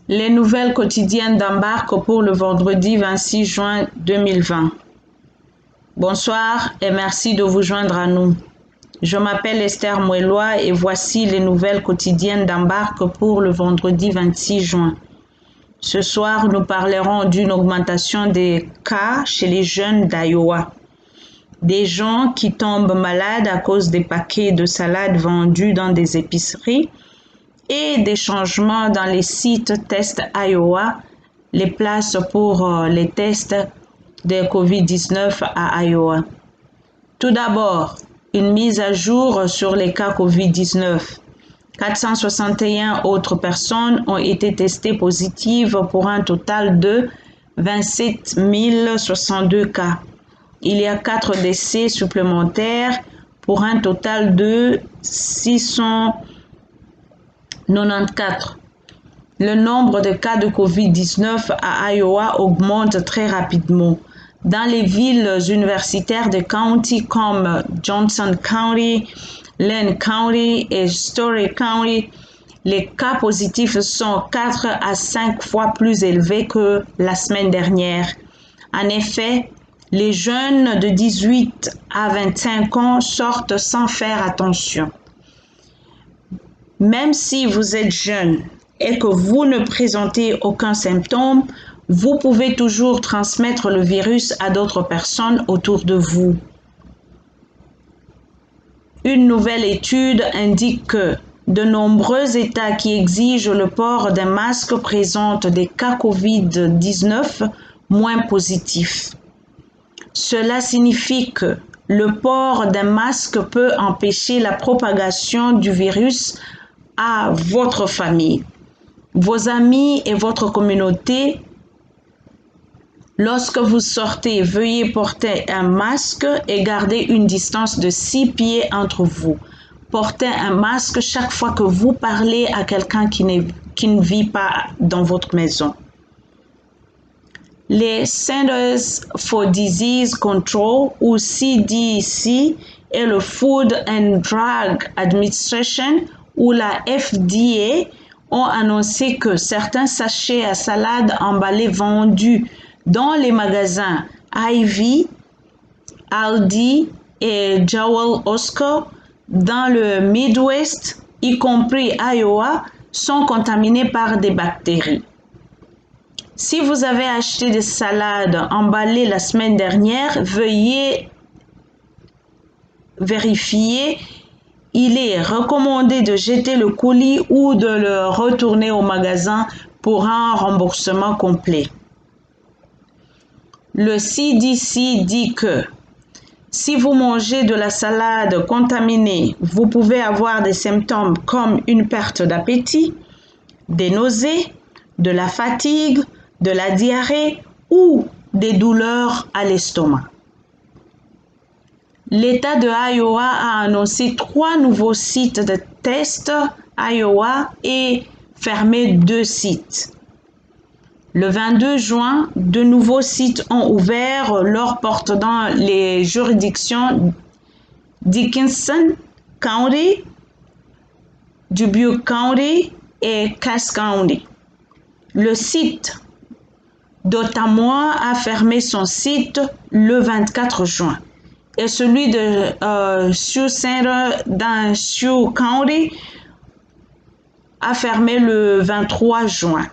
Les nouvelles quotidiennes d'Embarque pour le vendredi 26 juin 2020. Bonsoir et merci de vous joindre à nous. Je m'appelle Esther Mouellois et voici les nouvelles quotidiennes d'Embarque pour le vendredi 26 juin. Ce soir, nous parlerons d'une augmentation des cas chez les jeunes d'Iowa. Des gens qui tombent malades à cause des paquets de salade vendus dans des épiceries et des changements dans les sites Test Iowa, les places pour les tests de COVID-19 à Iowa. Tout d'abord, une mise à jour sur les cas COVID-19. 461 autres personnes ont été testées positives pour un total de 27 062 cas. Il y a 4 décès supplémentaires pour un total de 694. Le nombre de cas de COVID-19 à Iowa augmente très rapidement. Dans les villes universitaires de county comme Johnson County, Lane County et Story County, les cas positifs sont 4 à 5 fois plus élevés que la semaine dernière. En effet, les jeunes de 18 à 25 ans sortent sans faire attention. Même si vous êtes jeune et que vous ne présentez aucun symptôme, vous pouvez toujours transmettre le virus à d'autres personnes autour de vous. Une nouvelle étude indique que de nombreux États qui exigent le port d'un masque présentent des cas COVID-19 moins positifs. Cela signifie que le port d'un masque peut empêcher la propagation du virus à votre famille, vos amis et votre communauté. Lorsque vous sortez, veuillez porter un masque et garder une distance de 6 pieds entre vous. Portez un masque chaque fois que vous parlez à quelqu'un qui ne vit pas dans votre maison. Les Centers for Disease Control ou CDC et le Food and Drug Administration ou la FDA ont annoncé que certains sachets à salade emballés vendus dans les magasins Hy-Vee, Aldi et Jewel Osco dans le Midwest, y compris Iowa, sont contaminés par des bactéries. Si vous avez acheté des salades emballées la semaine dernière, veuillez vérifier. Il est recommandé de jeter le colis ou de le retourner au magasin pour un remboursement complet. Le CDC dit que si vous mangez de la salade contaminée, vous pouvez avoir des symptômes comme une perte d'appétit, des nausées, de la fatigue, de la diarrhée ou des douleurs à l'estomac. L'État de Iowa a annoncé 3 nouveaux sites de tests Iowa et fermé 2 sites. Le 22 juin, de nouveaux sites ont ouvert leurs portes dans les juridictions Dickinson County, Dubuque County et Cass County. Le site d'Ottumwa a fermé son site le 24 juin et celui de Sioux Center dans Sioux County a fermé le 23 juin.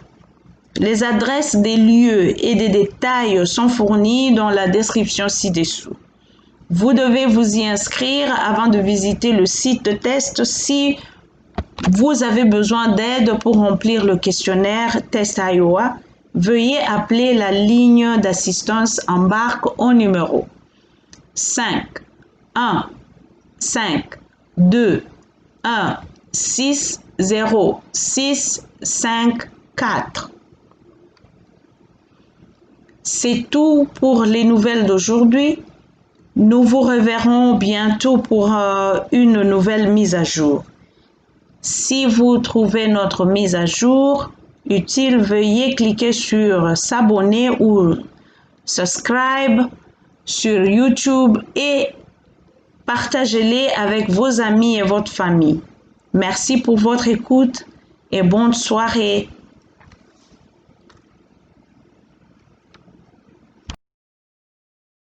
Les adresses des lieux et des détails sont fournis dans la description ci-dessous. Vous devez vous y inscrire avant de visiter le site de test si vous avez besoin d'aide pour remplir le questionnaire Test Iowa. Veuillez appeler la ligne d'assistance Embarque au numéro 5 1 5 2 1 6 0 6 5 4. C'est tout pour les nouvelles d'aujourd'hui. Nous vous reverrons bientôt pour une nouvelle mise à jour. Si vous trouvez notre mise à jour utile, veuillez cliquer sur s'abonner ou subscribe sur YouTube et partagez-les avec vos amis et votre famille. Merci pour votre écoute et bonne soirée.